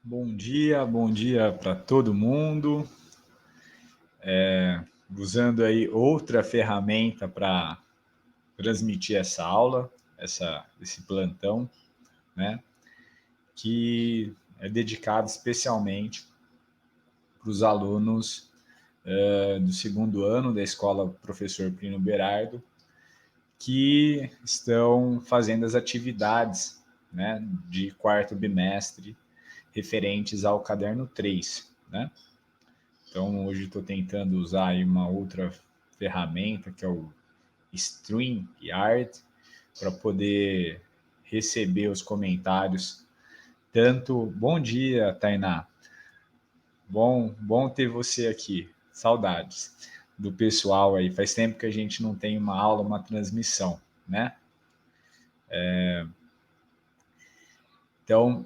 Bom dia para todo mundo. Usando aí outra ferramenta para transmitir essa aula, esse plantão, né? Que é dedicado especialmente para os alunos do segundo ano da escola Professor Plínio Berardo, que estão fazendo as atividades, né, de quarto bimestre referentes ao caderno 3, né? Então, hoje estou tentando usar aí uma outra ferramenta, que é o StreamYard, para poder receber os comentários. Tanto, bom dia, Tainá. Bom ter você aqui. Saudades do pessoal aí. Faz tempo que a gente não tem uma aula, uma transmissão, né? Então,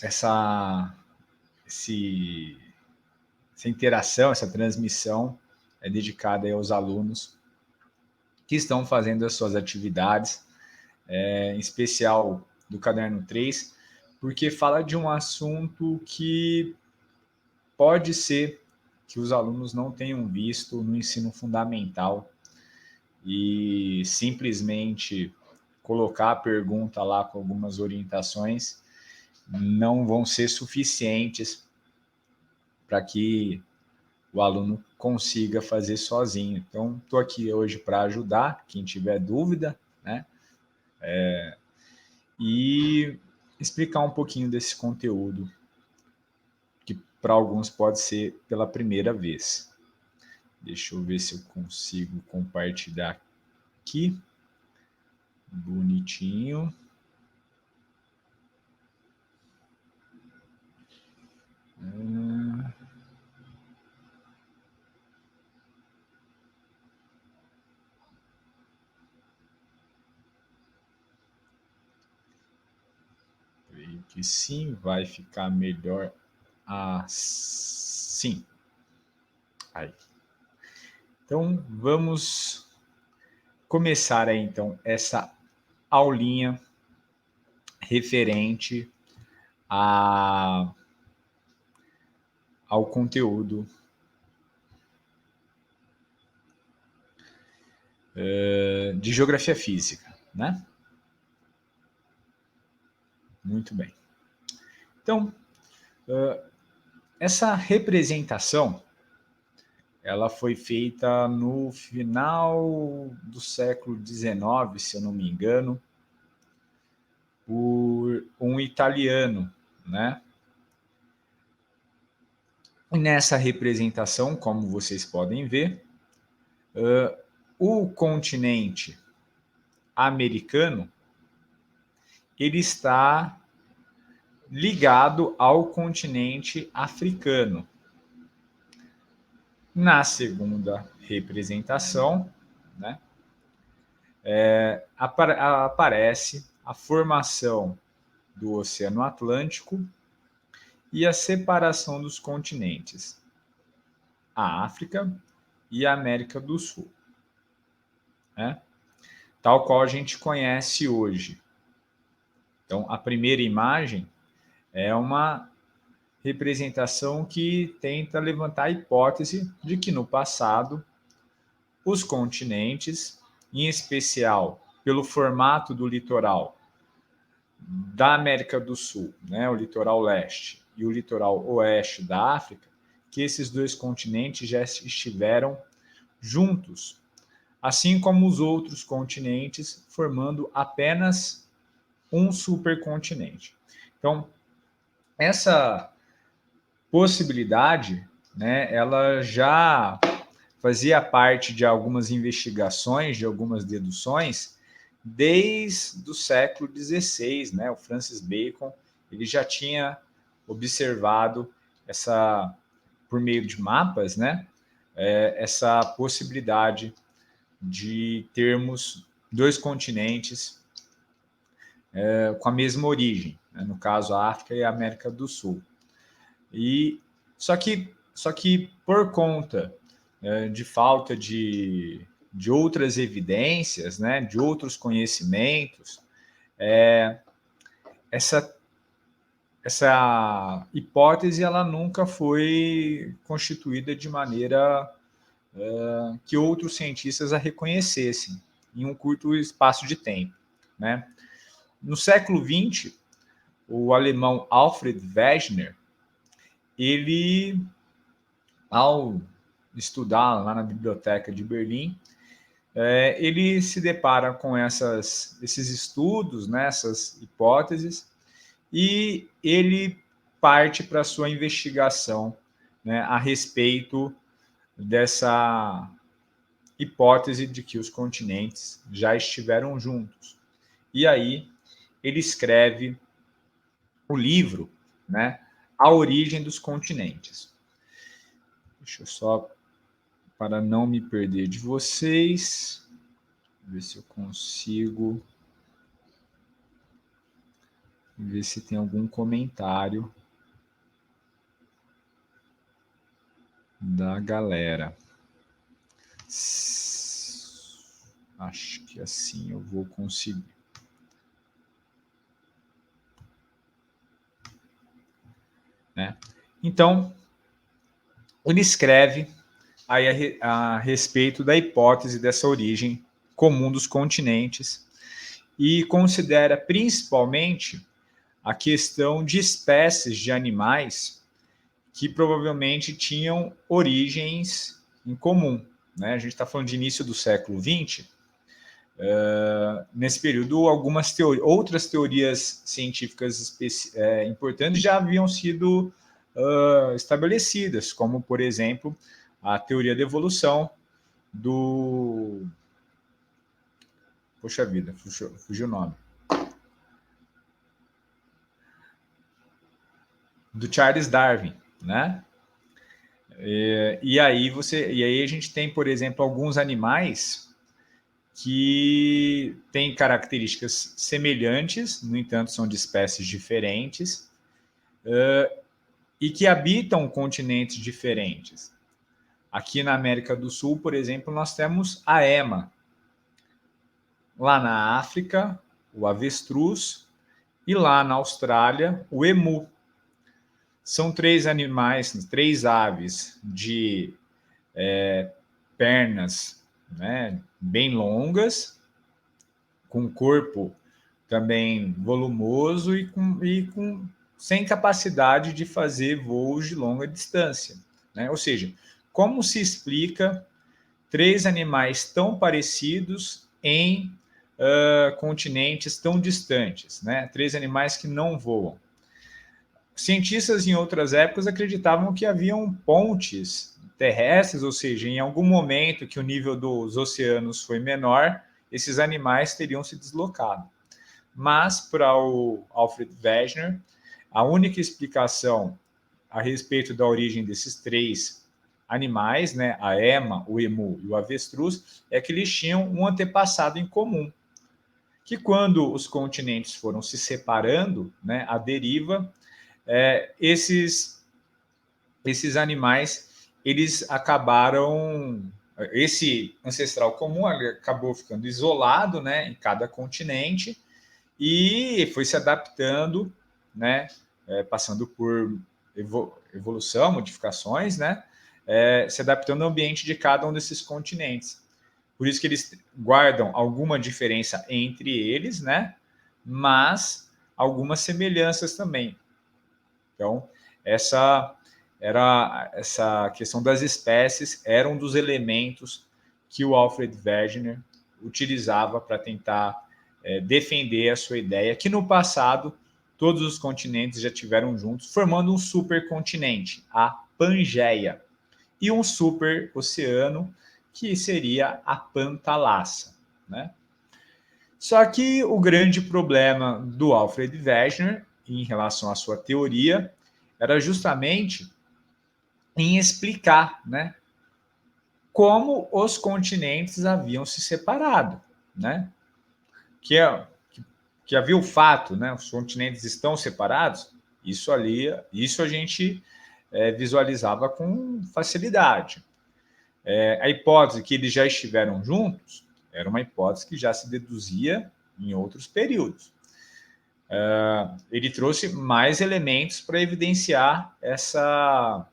essa, esse, essa interação, essa transmissão é dedicada aí aos alunos que estão fazendo as suas atividades, em especial do Caderno 3, porque fala de um assunto que pode ser que os alunos não tenham visto no ensino fundamental e simplesmente colocar a pergunta lá com algumas orientações não vão ser suficientes para que o aluno consiga fazer sozinho. Então, estou aqui hoje para ajudar quem tiver dúvida, né? E explicar um pouquinho desse conteúdo, que para alguns pode ser pela primeira vez. Deixa eu ver se eu consigo compartilhar aqui. Bonitinho. Creio que sim, vai ficar melhor assim. Aí. Então, vamos começar aí, então, essa aulinha referente a, ao conteúdo de geografia física, né? Muito bem. Então, essa representação ela foi feita no final do século XIX, se eu não me engano, por um italiano, né? E nessa representação, como vocês podem ver, o continente americano ele está ligado ao continente africano. Na segunda representação, né, aparece a formação do Oceano Atlântico e a separação dos continentes, a África e a América do Sul, né? Tal qual a gente conhece hoje. Então, a primeira imagem é uma representação que tenta levantar a hipótese de que no passado os continentes, em especial pelo formato do litoral da América do Sul, né, o litoral leste e o litoral oeste da África, que esses dois continentes já estiveram juntos, assim como os outros continentes, formando apenas um supercontinente. Então, essa possibilidade, né, ela já fazia parte de algumas investigações, de algumas deduções, desde o século XVI, né? O Francis Bacon ele já tinha observado essa, por meio de mapas, né? Essa possibilidade de termos dois continentes com a mesma origem, né? No caso a África e a América do Sul. E só que por conta de falta de outras evidências, né, de outros conhecimentos, essa, essa hipótese ela nunca foi constituída de maneira que outros cientistas a reconhecessem em um curto espaço de tempo, né? No século XX, o alemão Alfred Wegener, ele, ao estudar lá na biblioteca de Berlim, ele se depara com esses estudos, né, essas hipóteses, e ele parte para a sua investigação, né, a respeito dessa hipótese de que os continentes já estiveram juntos. E aí ele escreve o livro, né, A Origem dos Continentes. Deixa eu só, para não me perder de vocês, ver se eu consigo ver se tem algum comentário da galera. Acho que assim eu vou conseguir. Né? Então, ele escreve aí a respeito da hipótese dessa origem comum dos continentes e considera principalmente a questão de espécies de animais que provavelmente tinham origens em comum. Né? A gente está falando de início do século XX. Nesse período, algumas outras teorias científicas importantes já haviam sido estabelecidas, como, por exemplo, a teoria da evolução do... Poxa vida, fugiu o nome. Do Charles Darwin, né? E aí a gente tem, por exemplo, alguns animais que têm características semelhantes, no entanto, são de espécies diferentes, e que habitam continentes diferentes. Aqui na América do Sul, por exemplo, nós temos a ema. Lá na África, o avestruz, e lá na Austrália, o emu. São três animais, três aves de pernas, né, bem longas, com corpo também volumoso sem capacidade de fazer voos de longa distância. Né? Ou seja, como se explica três animais tão parecidos em continentes tão distantes, né? Três animais que não voam. Cientistas em outras épocas acreditavam que haviam pontes terrestres, ou seja, em algum momento que o nível dos oceanos foi menor, esses animais teriam se deslocado. Mas, para o Alfred Wegener, a única explicação a respeito da origem desses três animais, né, a ema, o emu e o avestruz, é que eles tinham um antepassado em comum, que quando os continentes foram se separando, né, à deriva, esses animais, eles acabaram, esse ancestral comum acabou ficando isolado, né, em cada continente, e foi se adaptando, né, passando por evolução, modificações, né, se adaptando ao ambiente de cada um desses continentes. Por isso que eles guardam alguma diferença entre eles, né, mas algumas semelhanças também. Então, essa questão das espécies era um dos elementos que o Alfred Wegener utilizava para tentar defender a sua ideia, que no passado todos os continentes já tiveram juntos, formando um supercontinente, a Pangeia, e um super oceano, que seria a Pantalassa. Né? Só que o grande problema do Alfred Wegener, em relação à sua teoria, era justamente em explicar, né, como os continentes haviam se separado, né? Que havia o fato, né, os continentes estão separados, isso a gente visualizava com facilidade. A hipótese que eles já estiveram juntos era uma hipótese que já se deduzia em outros períodos. ele trouxe mais elementos para evidenciar essa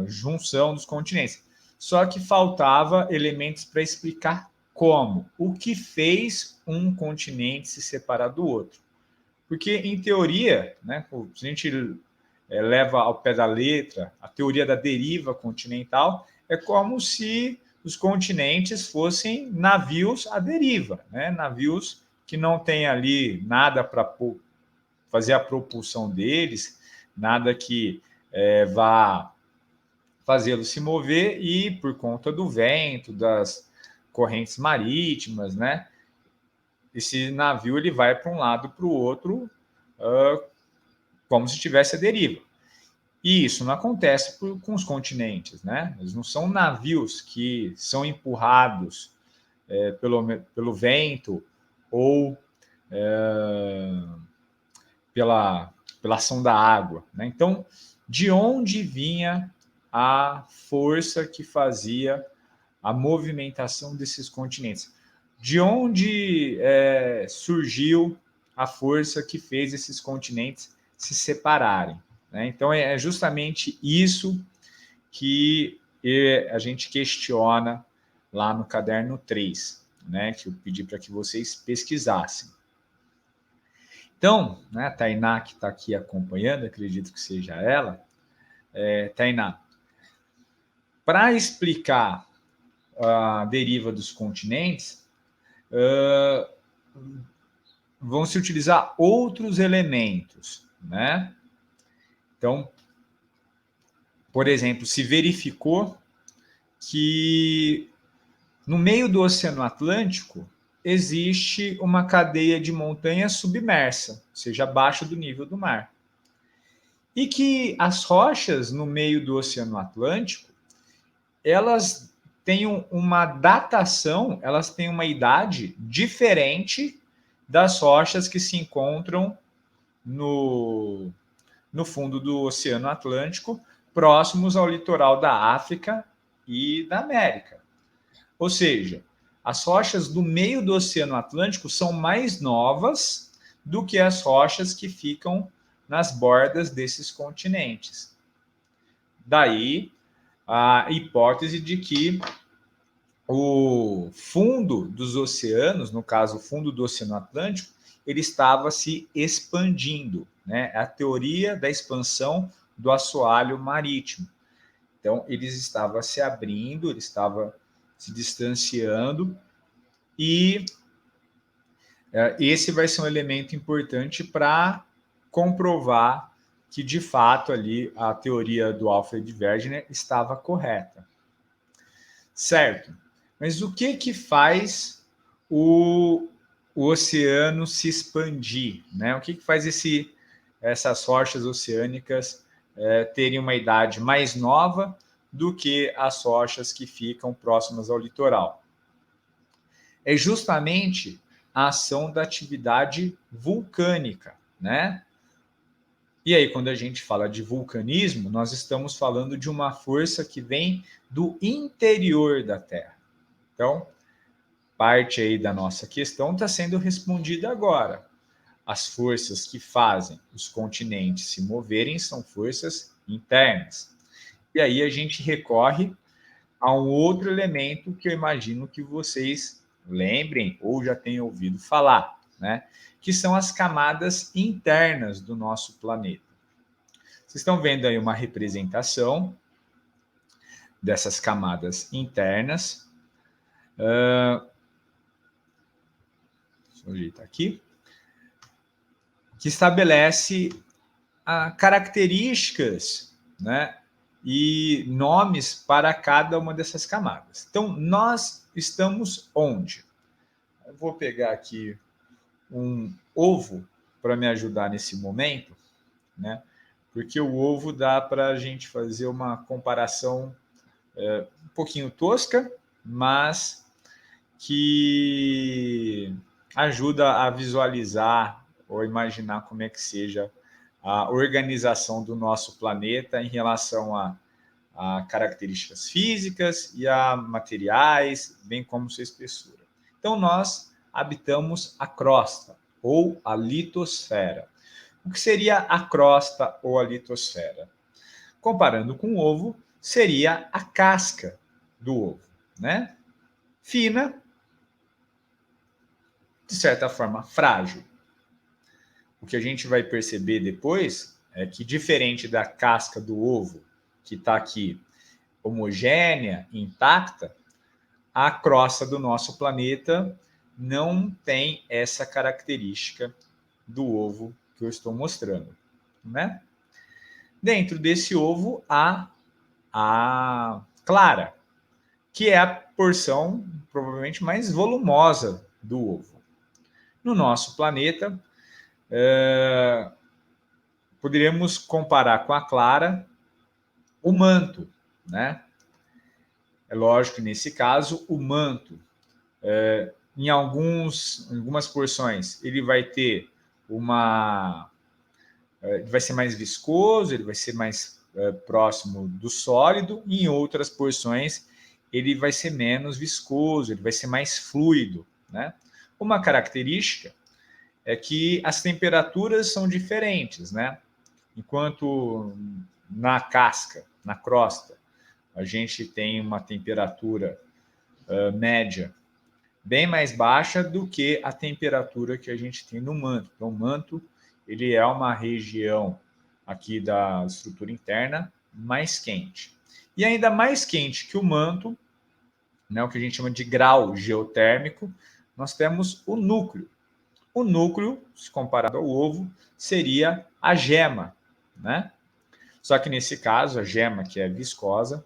junção dos continentes. Só que faltava elementos para explicar como, o que fez um continente se separar do outro. Porque, em teoria, né, se a gente leva ao pé da letra a teoria da deriva continental, é como se os continentes fossem navios à deriva, né? Navios que não têm ali nada para fazer a propulsão deles, nada que vá fazê-lo se mover, e por conta do vento, das correntes marítimas, né? Esse navio ele vai para um lado para o outro, como se tivesse a deriva. E isso não acontece com os continentes, né? Eles não são navios que são empurrados pelo vento ou pela ação da água, né? Então, de onde vinha a força que fazia a movimentação desses continentes? De onde surgiu a força que fez esses continentes se separarem? Né? Então, é justamente isso que a gente questiona lá no caderno 3, né? Que eu pedi para que vocês pesquisassem. Então, né, a Tainá, que está aqui acompanhando, acredito que seja ela. Tainá, para explicar a deriva dos continentes, vão se utilizar outros elementos, né? Então, por exemplo, se verificou que no meio do Oceano Atlântico existe uma cadeia de montanhas submersa, ou seja, abaixo do nível do mar. E que as rochas no meio do Oceano Atlântico, elas têm uma datação, elas têm uma idade diferente das rochas que se encontram no fundo do Oceano Atlântico, próximos ao litoral da África e da América. Ou seja, as rochas do meio do Oceano Atlântico são mais novas do que as rochas que ficam nas bordas desses continentes. Daí a hipótese de que o fundo dos oceanos, no caso o fundo do Oceano Atlântico, ele estava se expandindo, né? A teoria da expansão do assoalho marítimo. Então, ele estava se abrindo, ele estava se distanciando, e esse vai ser um elemento importante para comprovar que, de fato, ali a teoria do Alfred Wegener estava correta. Certo. Mas o que faz o oceano se expandir? Né? O que faz essas rochas oceânicas terem uma idade mais nova do que as rochas que ficam próximas ao litoral? É justamente a ação da atividade vulcânica, né? E aí, quando a gente fala de vulcanismo, nós estamos falando de uma força que vem do interior da Terra. Então, parte aí da nossa questão está sendo respondida agora. As forças que fazem os continentes se moverem são forças internas. E aí a gente recorre a um outro elemento que eu imagino que vocês lembrem ou já tenham ouvido falar, né? Que são as camadas internas do nosso planeta. Vocês estão vendo aí uma representação dessas camadas internas. Deixa eu ajeitar aqui. Que estabelece características, né, e nomes para cada uma dessas camadas. Então, nós estamos onde? Eu vou pegar aqui um ovo para me ajudar nesse momento, né? Porque o ovo dá para a gente fazer uma comparação um pouquinho tosca, mas que ajuda a visualizar ou imaginar como é que seja a organização do nosso planeta em relação a características físicas e a materiais, bem como sua espessura. Então, nós habitamos a crosta, ou a litosfera. O que seria a crosta ou a litosfera? Comparando com o ovo, seria a casca do ovo, né? Fina, de certa forma frágil. O que a gente vai perceber depois é que, diferente da casca do ovo, que está aqui homogênea, intacta, a crosta do nosso planeta não tem essa característica do ovo que eu estou mostrando, né? Dentro desse ovo há a clara, que é a porção provavelmente mais volumosa do ovo. No nosso planeta, poderíamos comparar com a clara o manto, né? É lógico que nesse caso o manto, em algumas porções, ele vai ter vai ser mais viscoso, ele vai ser mais próximo do sólido, e em outras porções ele vai ser menos viscoso, ele vai ser mais fluido, né? Uma característica é que as temperaturas são diferentes, né? Enquanto na casca, na crosta, a gente tem uma temperatura média bem mais baixa do que a temperatura que a gente tem no manto. Então, o manto ele é uma região aqui da estrutura interna mais quente. E ainda mais quente que o manto, né, o que a gente chama de grau geotérmico, nós temos o núcleo. O núcleo, se comparado ao ovo, seria a gema, né? Só que nesse caso, a gema, que é viscosa,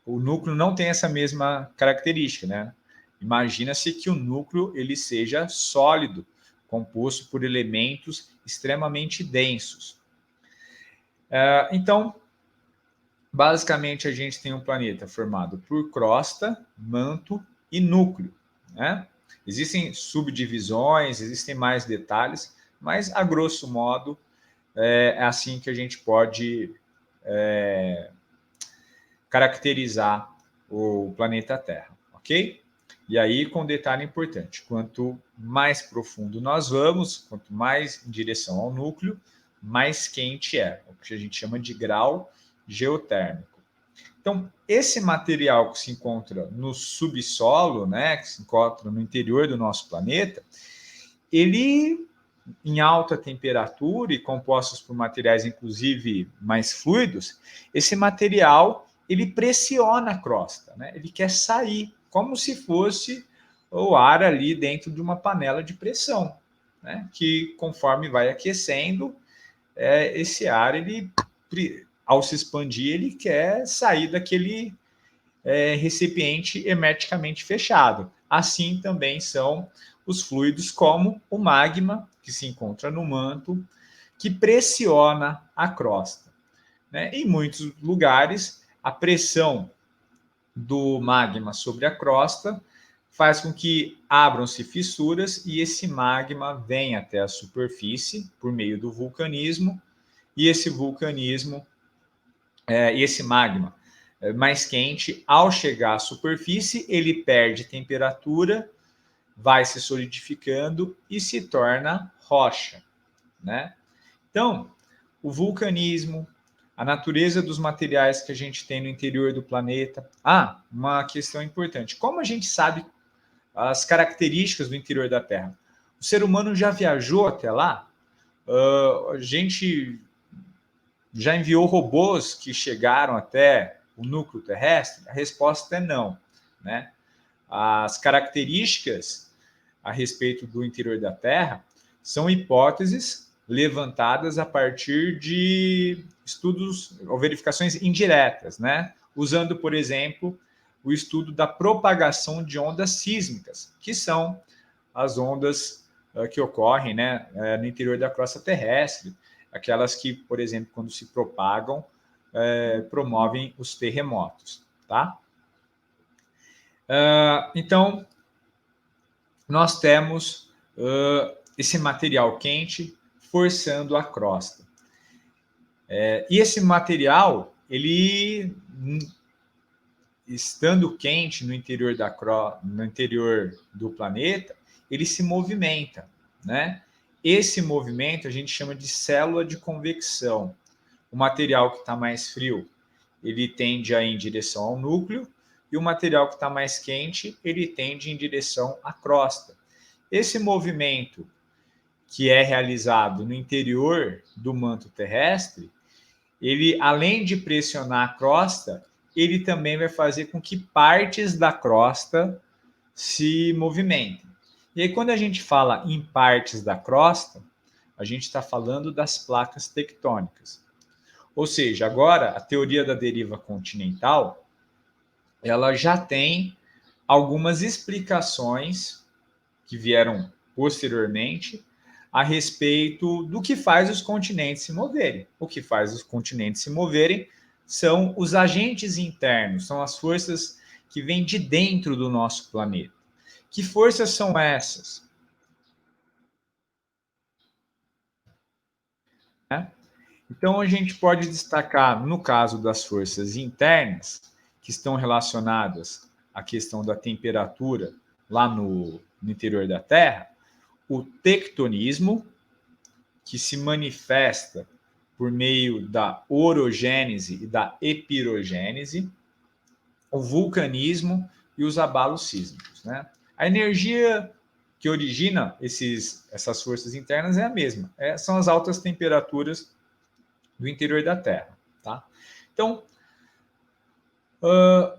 o núcleo não tem essa mesma característica, né? Imagina-se que o núcleo ele seja sólido, composto por elementos extremamente densos. Então, basicamente, a gente tem um planeta formado por crosta, manto e núcleo, né? Existem subdivisões, existem mais detalhes, mas, a grosso modo, é assim que a gente pode caracterizar o planeta Terra, ok? E aí, com um detalhe importante, quanto mais profundo nós vamos, quanto mais em direção ao núcleo, mais quente é, o que a gente chama de grau geotérmico. Então, esse material que se encontra no subsolo, né, que se encontra no interior do nosso planeta, ele, em alta temperatura e compostos por materiais, inclusive, mais fluidos, esse material ele pressiona a crosta, né? Ele quer sair, como se fosse o ar ali dentro de uma panela de pressão, né? Que conforme vai aquecendo, esse ar, ele, ao se expandir, ele quer sair daquele recipiente hermeticamente fechado. Assim também são os fluidos, como o magma, que se encontra no manto, que pressiona a crosta, né? Em muitos lugares, a pressão do magma sobre a crosta faz com que abram-se fissuras e esse magma venha até a superfície por meio do vulcanismo, e esse vulcanismo, e esse magma mais quente, ao chegar à superfície, ele perde temperatura, vai se solidificando e se torna rocha, né? Então, o vulcanismo, a natureza dos materiais que a gente tem no interior do planeta. Uma questão importante. Como a gente sabe as características do interior da Terra? O ser humano já viajou até lá? A gente já enviou robôs que chegaram até o núcleo terrestre? A resposta é não, né? As características a respeito do interior da Terra são hipóteses levantadas a partir de estudos ou verificações indiretas, né? Usando, por exemplo, o estudo da propagação de ondas sísmicas, que são as ondas que ocorrem, né, no interior da crosta terrestre, aquelas que, por exemplo, quando se propagam, promovem os terremotos, tá? Então, nós temos esse material quente forçando a crosta. E esse material, ele, estando quente no interior do planeta, ele se movimenta, né? Esse movimento a gente chama de célula de convecção. O material que está mais frio, ele tende a ir em direção ao núcleo, e o material que está mais quente, ele tende em direção à crosta. Esse movimento que é realizado no interior do manto terrestre, ele, além de pressionar a crosta, ele também vai fazer com que partes da crosta se movimentem. E aí, quando a gente fala em partes da crosta, a gente está falando das placas tectônicas. Ou seja, agora a teoria da deriva continental, ela já tem algumas explicações que vieram posteriormente a respeito do que faz os continentes se moverem. O que faz os continentes se moverem são os agentes internos, são as forças que vêm de dentro do nosso planeta. Que forças são essas? Né? Então, a gente pode destacar, no caso das forças internas, que estão relacionadas à questão da temperatura lá no interior da Terra, o tectonismo, que se manifesta por meio da orogênese e da epirogênese, o vulcanismo e os abalos sísmicos. Né? A energia que origina essas forças internas é a mesma, são as altas temperaturas do interior da Terra. Tá? Então,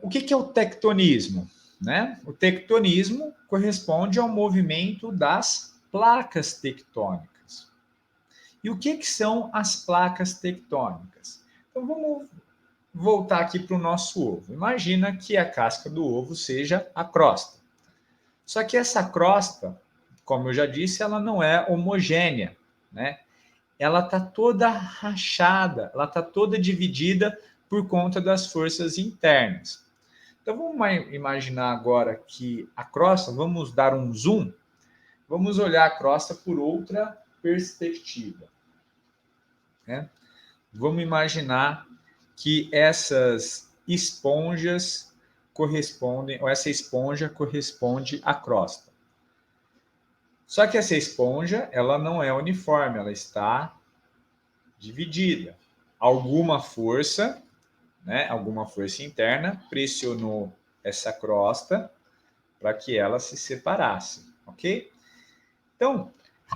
o que é o tectonismo? Né? O tectonismo corresponde ao movimento das placas tectônicas. E o que são as placas tectônicas? Então, vamos voltar aqui para o nosso ovo. Imagina que a casca do ovo seja a crosta. Só que essa crosta, como eu já disse, ela não é homogênea, né? Ela está toda rachada, ela está toda dividida por conta das forças internas. Então vamos imaginar agora que a crosta, vamos dar um zoom, vamos olhar a crosta por outra perspectiva. Né? Vamos imaginar que essas esponjas correspondem, ou essa esponja corresponde à crosta. Só que essa esponja, ela não é uniforme, ela está dividida. Alguma força interna pressionou essa crosta para que ela se separasse, ok? Então,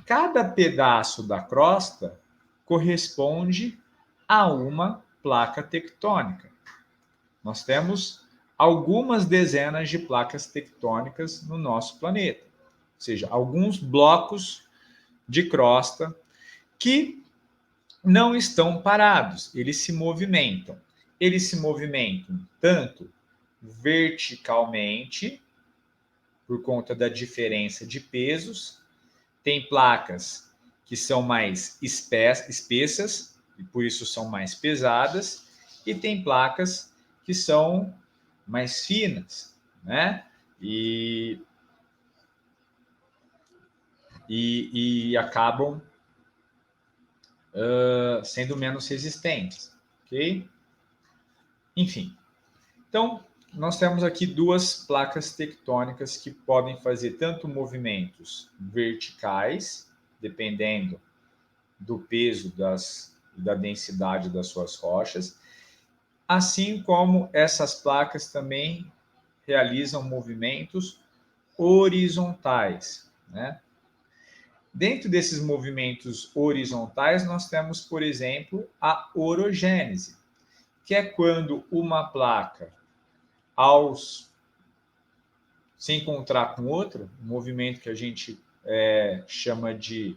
cada pedaço da crosta corresponde a uma placa tectônica. Nós temos algumas dezenas de placas tectônicas no nosso planeta, ou seja, alguns blocos de crosta que não estão parados, eles se movimentam. Eles se movimentam tanto verticalmente, por conta da diferença de pesos. Tem placas que são mais espessas, e por isso são mais pesadas, e tem placas que são mais finas, né? E acabam sendo menos resistentes, ok? Enfim, então nós temos aqui duas placas tectônicas que podem fazer tanto movimentos verticais, dependendo do peso da densidade das suas rochas, assim como essas placas também realizam movimentos horizontais, né? Dentro desses movimentos horizontais, nós temos, por exemplo, a orogênese, que é quando uma placa, ao se encontrar com outra, um movimento que a gente chama de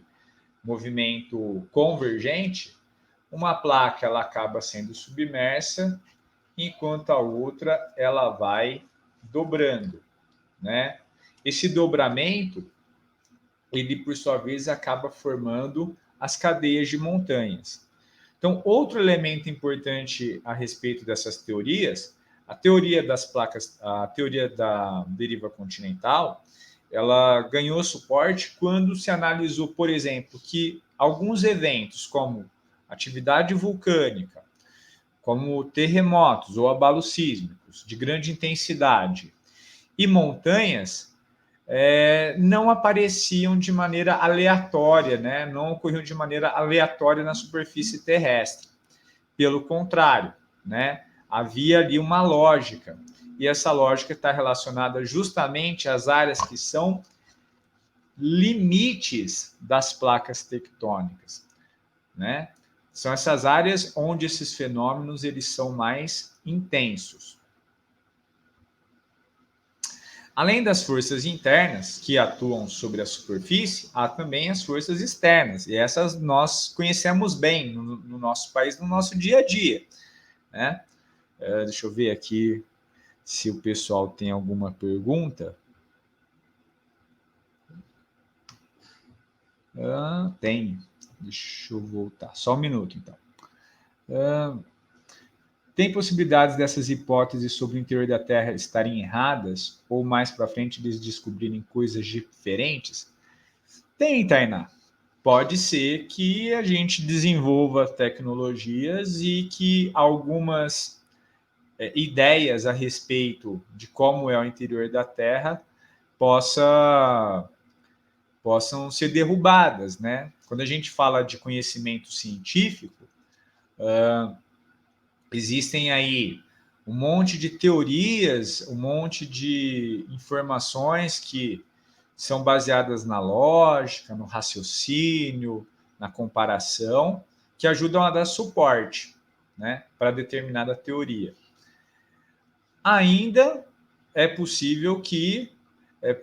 movimento convergente, uma placa ela acaba sendo submersa, enquanto a outra ela vai dobrando, né? Esse dobramento, ele por sua vez acaba formando as cadeias de montanhas. Então, outro elemento importante a respeito dessas teorias, a teoria das placas, a teoria da deriva continental, ela ganhou suporte quando se analisou, por exemplo, que alguns eventos como atividade vulcânica, como terremotos ou abalos sísmicos de grande intensidade e montanhas, não apareciam de maneira aleatória, né? Não ocorriam de maneira aleatória na superfície terrestre. Pelo contrário, né? Havia ali uma lógica, e essa lógica está relacionada justamente às áreas que são limites das placas tectônicas, né? São essas áreas onde esses fenômenos eles são mais intensos. Além das forças internas que atuam sobre a superfície, há também as forças externas, e essas nós conhecemos bem no nosso país, no nosso dia a dia, né? Deixa eu ver aqui se o pessoal tem alguma pergunta. Tem. Deixa eu voltar. Só um minuto, então. Tem possibilidades dessas hipóteses sobre o interior da Terra estarem erradas ou mais para frente eles descobrirem coisas diferentes? Tem, Tainá. Pode ser que a gente desenvolva tecnologias e que algumas ideias a respeito de como é o interior da Terra possam ser derrubadas, né? Quando a gente fala de conhecimento científico, existem aí um monte de teorias, um monte de informações que são baseadas na lógica, no raciocínio, na comparação, que ajudam a dar suporte, né, para determinada teoria. Ainda é possível que,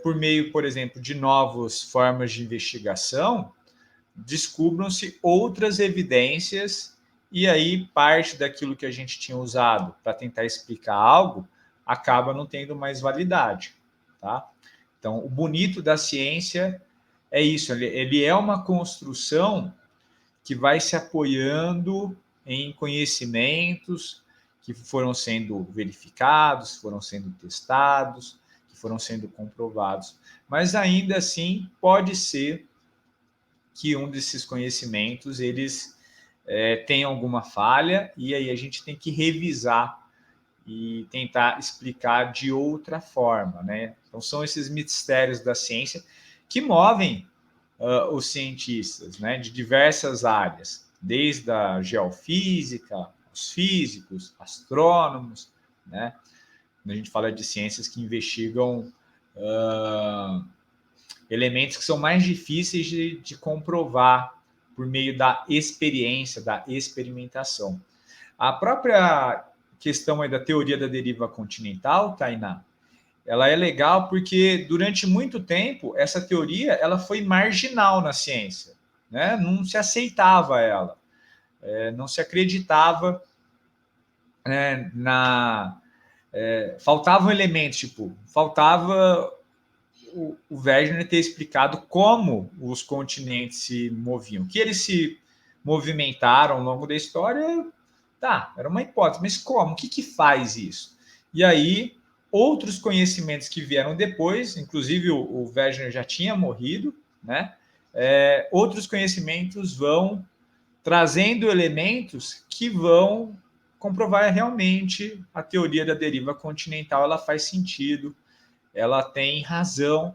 por meio, por exemplo, de novas formas de investigação, descubram-se outras evidências e aí parte daquilo que a gente tinha usado para tentar explicar algo acaba não tendo mais validade, tá? Então, o bonito da ciência é isso, ele é uma construção que vai se apoiando em conhecimentos que foram sendo verificados, foram sendo testados, que foram sendo comprovados, mas ainda assim pode ser que um desses conhecimentos eles tenham alguma falha e aí a gente tem que revisar e tentar explicar de outra forma, né? Então são esses mistérios da ciência que movem os cientistas, né, de diversas áreas, desde a geofísica, os físicos, astrônomos, né? Quando a gente fala de ciências que investigam elementos que são mais difíceis de comprovar por meio da experiência, da experimentação. A própria questão aí da teoria da deriva continental, Tainá, ela é legal porque durante muito tempo essa teoria ela foi marginal na ciência, né? Não se aceitava ela, não se acreditava faltavam elementos, tipo, faltava o Wegener ter explicado como os continentes se moviam, que eles se movimentaram ao longo da história, tá, era uma hipótese, mas como? O que faz isso? E aí, outros conhecimentos que vieram depois, inclusive o Wegener já tinha morrido, né? Outros conhecimentos vão trazendo elementos que vão comprovar realmente a teoria da deriva continental, ela faz sentido, ela tem razão,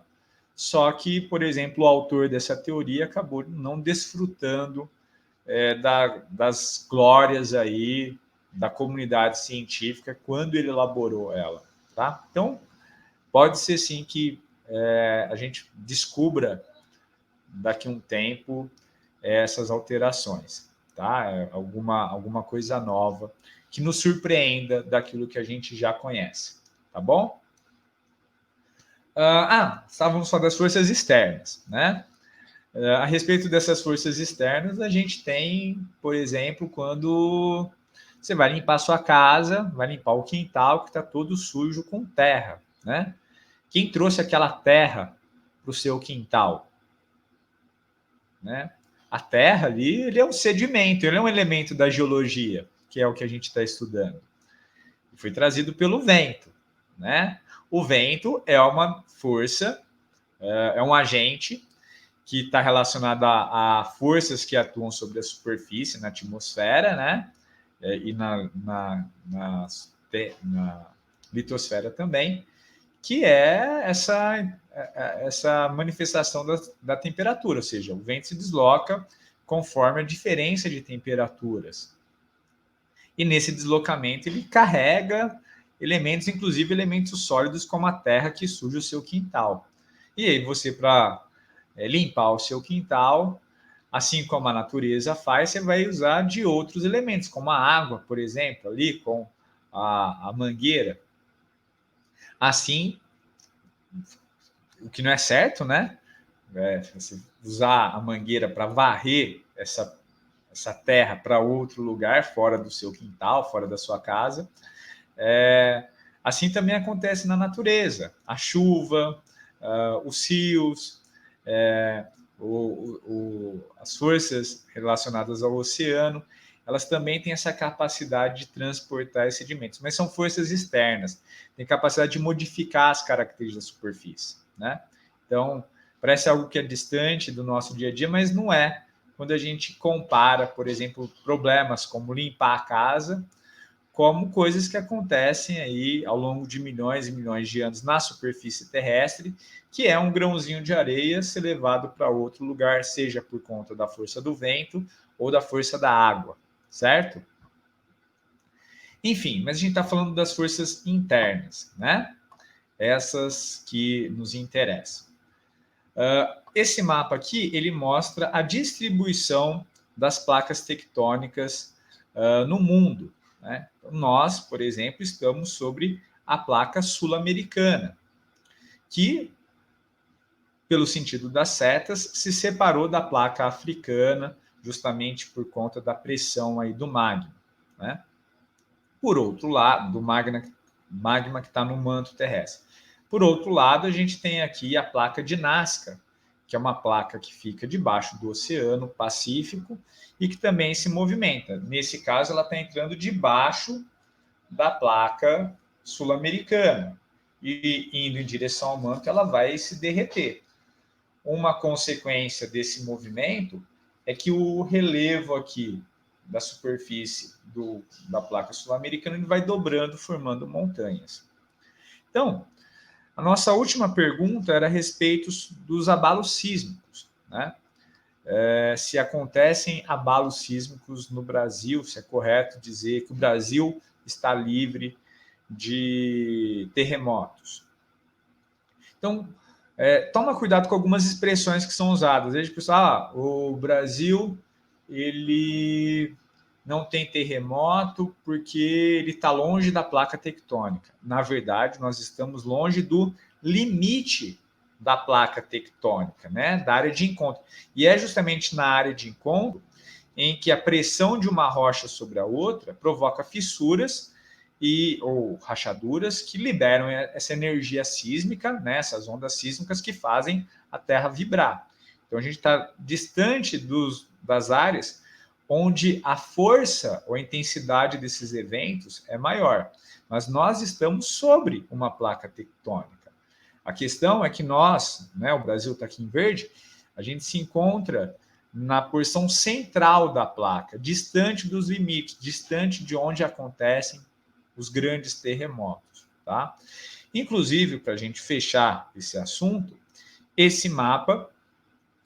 só que, por exemplo, o autor dessa teoria acabou não desfrutando das glórias aí da comunidade científica quando ele elaborou ela, tá? Então, pode ser sim que a gente descubra daqui a um tempo essas alterações, tá? Alguma coisa nova que nos surpreenda daquilo que a gente já conhece, tá bom? Estávamos falando das forças externas, né? A respeito dessas forças externas, a gente tem, por exemplo, quando você vai limpar a sua casa, vai limpar o quintal que está todo sujo com terra, né? Quem trouxe aquela terra para o seu quintal? Né? A terra ali, ele é um sedimento, ele é um elemento da geologia, que é o que a gente está estudando. Foi trazido pelo vento, né? O vento é uma força, é um agente que está relacionado a forças que atuam sobre a superfície, na atmosfera, né? E na litosfera também, que é essa manifestação da temperatura, ou seja, o vento se desloca conforme a diferença de temperaturas. E nesse deslocamento ele carrega elementos, inclusive elementos sólidos como a terra que suja o seu quintal. E aí você, para limpar o seu quintal, assim como a natureza faz, você vai usar de outros elementos, como a água, por exemplo, ali com a mangueira. Assim, o que não é certo, né? Você usar a mangueira para varrer essa terra para outro lugar, fora do seu quintal, fora da sua casa. Assim também acontece na natureza. A chuva, os rios, as forças relacionadas ao oceano, elas também têm essa capacidade de transportar esses sedimentos, mas são forças externas, têm capacidade de modificar as características da superfície, né? Então, parece algo que é distante do nosso dia a dia, mas não é. Quando a gente compara, por exemplo, problemas como limpar a casa, como coisas que acontecem aí ao longo de milhões e milhões de anos na superfície terrestre, que é um grãozinho de areia ser levado para outro lugar, seja por conta da força do vento ou da força da água, certo? Enfim, mas a gente está falando das forças internas, né? Essas que nos interessam. Esse mapa aqui, ele mostra a distribuição das placas tectônicas no mundo, né? Então, nós, por exemplo, estamos sobre a placa sul-americana, que, pelo sentido das setas, se separou da placa africana, justamente por conta da pressão aí do magma, né? Por outro lado, do magma que está no manto terrestre. Por outro lado, a gente tem aqui a placa de Nazca, que é uma placa que fica debaixo do Oceano Pacífico e que também se movimenta. Nesse caso, ela está entrando debaixo da placa sul-americana e indo em direção ao manto, ela vai se derreter. Uma consequência desse movimento é que o relevo aqui da superfície da placa sul-americana ele vai dobrando, formando montanhas. Então, a nossa última pergunta era a respeito dos abalos sísmicos, né? Se acontecem abalos sísmicos no Brasil, se é correto dizer que o Brasil está livre de terremotos. Então, toma cuidado com algumas expressões que são usadas. Às vezes, pessoal, o Brasil ele não tem terremoto porque ele está longe da placa tectônica. Na verdade, nós estamos longe do limite da placa tectônica, né? Da área de encontro. E é justamente na área de encontro em que a pressão de uma rocha sobre a outra provoca fissuras ou rachaduras que liberam essa energia sísmica, né, essas ondas sísmicas que fazem a Terra vibrar. Então a gente está distante das áreas onde a força ou a intensidade desses eventos é maior, mas nós estamos sobre uma placa tectônica. A questão é que nós, né, o Brasil está aqui em verde, a gente se encontra na porção central da placa, distante dos limites, distante de onde acontecem os grandes terremotos, tá? Inclusive, para a gente fechar esse assunto, esse mapa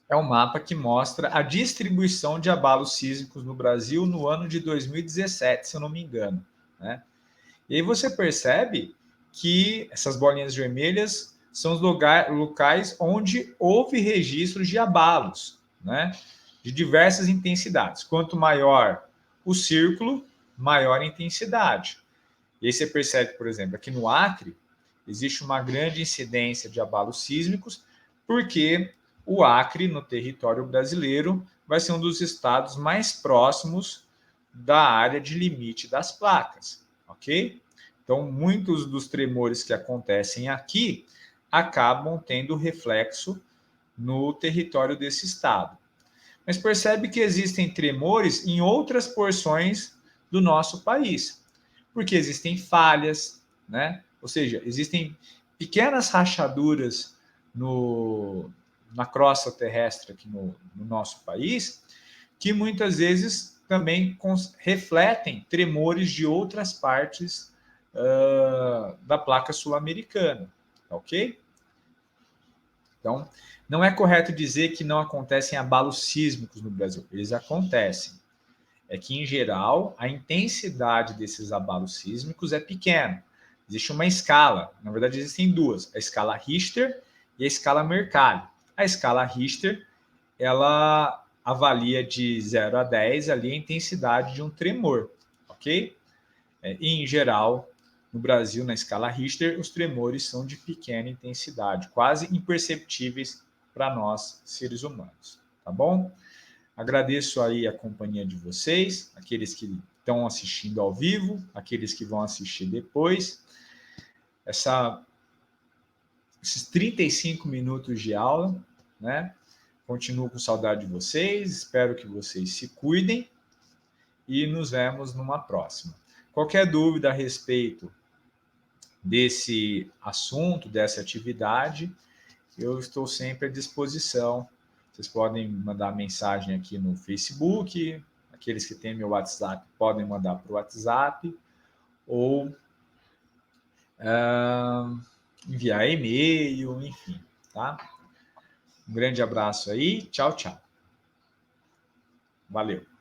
é um mapa que mostra a distribuição de abalos sísmicos no Brasil no ano de 2017, se eu não me engano, né? E aí você percebe que essas bolinhas vermelhas são os locais onde houve registros de abalos, né? De diversas intensidades. Quanto maior o círculo, maior a intensidade. E aí você percebe, por exemplo, aqui no Acre, existe uma grande incidência de abalos sísmicos, porque o Acre, no território brasileiro, vai ser um dos estados mais próximos da área de limite das placas, ok? Então, muitos dos tremores que acontecem aqui acabam tendo reflexo no território desse estado. Mas percebe que existem tremores em outras porções do nosso país, porque existem falhas, né? Ou seja, existem pequenas rachaduras na crosta terrestre aqui no nosso país, que muitas vezes também refletem tremores de outras partes da placa sul-americana, tá ok? Então, não é correto dizer que não acontecem abalos sísmicos no Brasil. Eles acontecem. É que, em geral, a intensidade desses abalos sísmicos é pequena. Existe uma escala, na verdade existem duas, a escala Richter e a escala Mercalli. A escala Richter, ela avalia de 0 a 10 ali a intensidade de um tremor, ok? E, em geral, no Brasil, na escala Richter, os tremores são de pequena intensidade, quase imperceptíveis para nós, seres humanos, tá bom? Agradeço aí a companhia de vocês, aqueles que estão assistindo ao vivo, aqueles que vão assistir depois. Esses 35 minutos de aula, né? Continuo com saudade de vocês, espero que vocês se cuidem e nos vemos numa próxima. Qualquer dúvida a respeito desse assunto, dessa atividade, eu estou sempre à disposição. Vocês podem mandar mensagem aqui no Facebook, aqueles que têm meu WhatsApp podem mandar para o WhatsApp, ou enviar e-mail, enfim, tá? Um grande abraço aí, tchau, tchau. Valeu.